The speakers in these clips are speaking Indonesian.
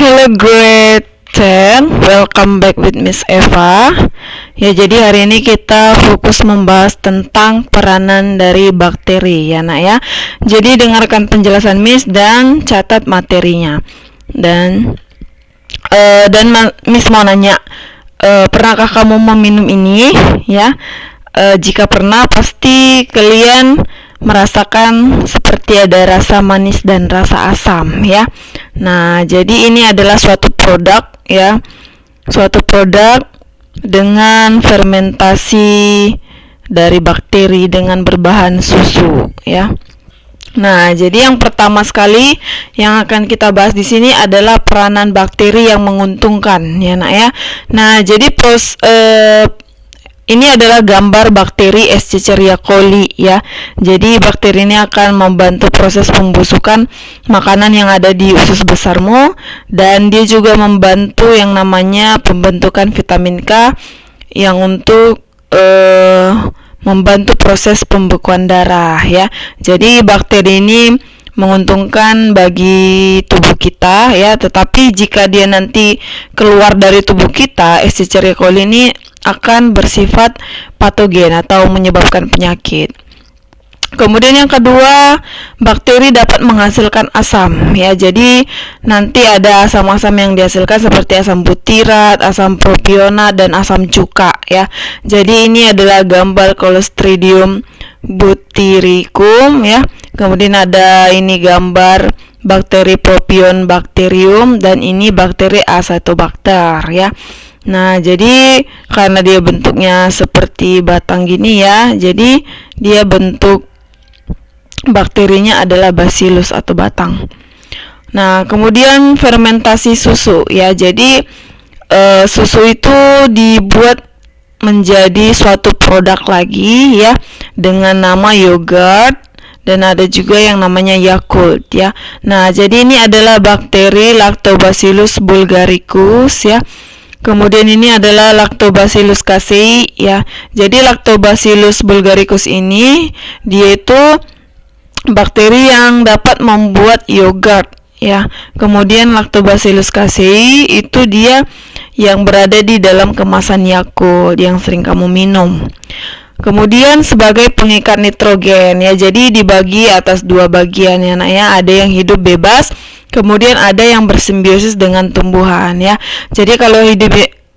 Hello grade 10, welcome back with Miss Eva. Ya, jadi hari ini kita fokus membahas tentang peranan dari bakteri ya nak ya. Jadi dengarkan penjelasan Miss dan catat materinya. Dan Miss mau nanya, pernahkah kamu meminum ini ya? Jika pernah, pasti kalian merasakan seperti ada rasa manis dan rasa asam ya. Nah, jadi ini adalah suatu produk ya. Suatu produk dengan fermentasi dari bakteri dengan berbahan susu ya. Nah, jadi yang pertama sekali yang akan kita bahas di sini adalah peranan bakteri yang menguntungkan ya nak ya. Nah, jadi ini adalah gambar bakteri Escherichia coli ya. Jadi bakteri ini akan membantu proses pembusukan makanan yang ada di usus besarmu, dan dia juga membantu yang namanya pembentukan vitamin K yang untuk membantu proses pembekuan darah ya. Jadi bakteri ini menguntungkan bagi tubuh kita ya, tetapi jika dia nanti keluar dari tubuh kita, Escherichia coli ini akan bersifat patogen atau menyebabkan penyakit. Kemudian yang kedua, bakteri dapat menghasilkan asam ya. Jadi nanti ada asam-asam yang dihasilkan seperti asam butirat, asam propionat, dan asam cuka ya. Jadi ini adalah gambar Clostridium butyricum ya. Kemudian ada ini gambar bakteri Propion bacterium, dan ini bakteri Acetobacter ya. Nah, jadi karena dia bentuknya seperti batang gini ya, jadi dia bentuk bakterinya adalah Bacillus atau batang. Nah, kemudian fermentasi susu ya. Jadi susu itu dibuat menjadi suatu produk lagi ya, dengan nama yogurt, dan ada juga yang namanya Yakult ya. Nah, jadi ini adalah bakteri Lactobacillus bulgaricus ya. Kemudian ini adalah Lactobacillus casei ya. Jadi Lactobacillus bulgaricus ini dia itu bakteri yang dapat membuat yogurt ya. Kemudian Lactobacillus casei itu dia yang berada di dalam kemasan Yakult yang sering kamu minum. Kemudian sebagai pengikat nitrogen ya, jadi dibagi atas dua bagian ya nak ya. Ada yang hidup bebas, kemudian ada yang bersimbiosis dengan tumbuhan ya. Jadi kalau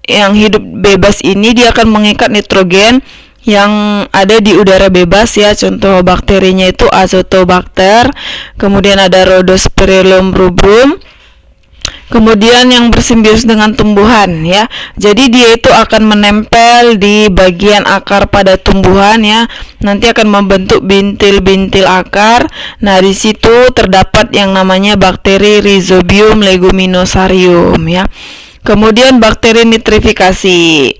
yang hidup bebas ini dia akan mengikat nitrogen yang ada di udara bebas ya. Contoh bakterinya itu Azotobacter, kemudian ada Rhodospirillum rubrum. Kemudian yang bersimbiosis dengan tumbuhan ya. Jadi dia itu akan menempel di bagian akar pada tumbuhan ya. Nanti akan membentuk bintil-bintil akar. Nah, di situ terdapat yang namanya bakteri Rhizobium leguminosarium ya. Kemudian bakteri nitrifikasi.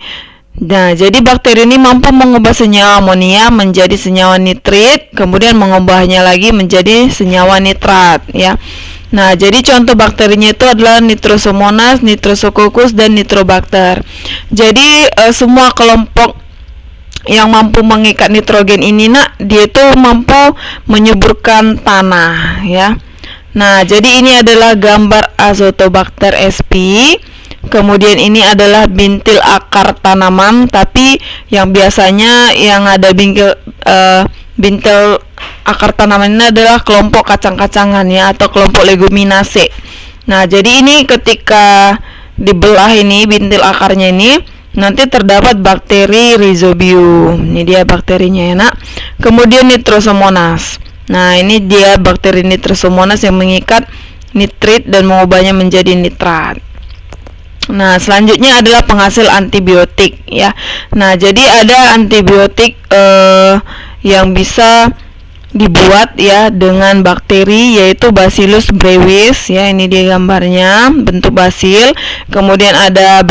Nah, jadi bakteri ini mampu mengubah senyawa amonia menjadi senyawa nitrit, kemudian mengubahnya lagi menjadi senyawa nitrat ya. Nah, jadi contoh bakterinya itu adalah Nitrosomonas, Nitrosococcus, dan Nitrobacter. Jadi semua kelompok yang mampu mengikat nitrogen ini nak, dia itu mampu menyuburkan tanah ya. Nah, jadi ini adalah gambar Azotobacter sp. Kemudian ini adalah bintil akar tanaman, tapi yang biasanya yang ada bintil akar tanaman ini adalah kelompok kacang-kacangan ya, atau kelompok leguminase. Nah, jadi ini ketika dibelah ini bintil akarnya ini, nanti terdapat bakteri Rhizobium. Ini dia bakterinya ya nak. Kemudian Nitrosomonas. Nah, ini dia bakteri Nitrosomonas yang mengikat nitrit dan mengubahnya menjadi nitrat. Nah, selanjutnya adalah penghasil antibiotik ya. Nah, jadi ada antibiotik yang bisa dibuat ya dengan bakteri, yaitu Bacillus brevis ya. Ini dia gambarnya, bentuk basil. Kemudian ada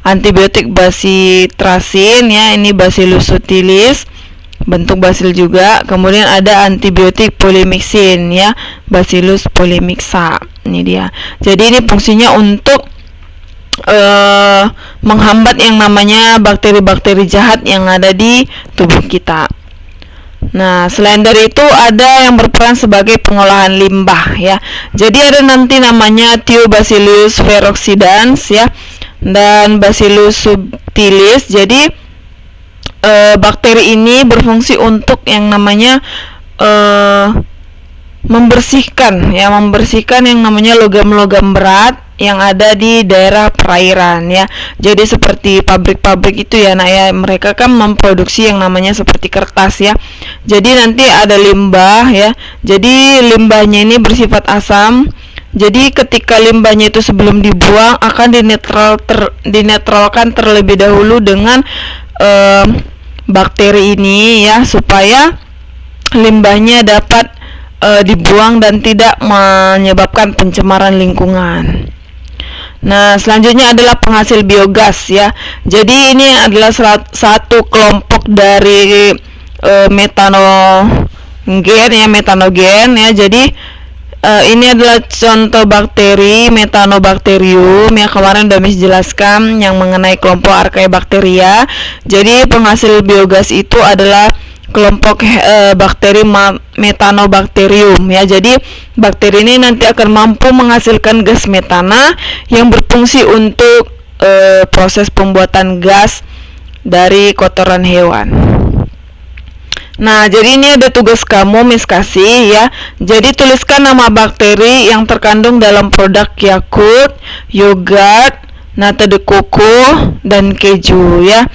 antibiotik basitracin ya, ini Bacillus subtilis, bentuk basil juga. Kemudian ada antibiotik polymyxin ya, Bacillus polymixa. Ini dia. Jadi ini fungsinya untuk menghambat yang namanya bakteri-bakteri jahat yang ada di tubuh kita. Nah, selain dari itu ada yang berperan sebagai pengolahan limbah ya. Jadi ada nanti namanya Thiobacillus ferrooxidans ya dan Bacillus subtilis. Jadi bakteri ini berfungsi untuk yang namanya membersihkan yang namanya logam-logam berat yang ada di daerah perairan ya. Jadi seperti pabrik-pabrik itu ya nak ya, mereka kan memproduksi yang namanya seperti kertas ya. Jadi nanti ada limbah ya. Jadi limbahnya ini bersifat asam. Jadi ketika limbahnya itu sebelum dibuang akan dinetralkan terlebih dahulu dengan bakteri ini ya, supaya limbahnya dapat dibuang dan tidak menyebabkan pencemaran lingkungan. Nah, selanjutnya adalah penghasil biogas ya. Jadi ini adalah satu kelompok dari metanogen ya. Jadi ini adalah contoh bakteri Methanobacterium ya, kemarin udah jelaskan yang mengenai kelompok Archaebacteria. Jadi penghasil biogas itu adalah kelompok bakteri Methanobacterium ya. Jadi bakteri ini nanti akan mampu menghasilkan gas metana yang berfungsi untuk proses pembuatan gas dari kotoran hewan. Nah, jadi ini ada tugas kamu Miss Kasih ya. Jadi tuliskan nama bakteri yang terkandung dalam produk Yakult, yogurt, nata de coco, dan keju ya.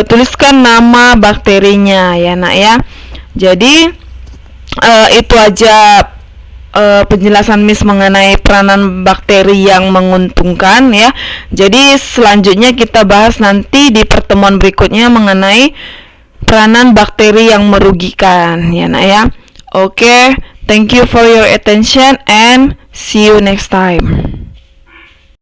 Tuliskan nama bakterinya ya nak ya. Jadi itu aja penjelasan Miss mengenai peranan bakteri yang menguntungkan ya. Jadi selanjutnya kita bahas nanti di pertemuan berikutnya mengenai peranan bakteri yang merugikan ya nak ya. Oke, thank you for your attention and see you next time.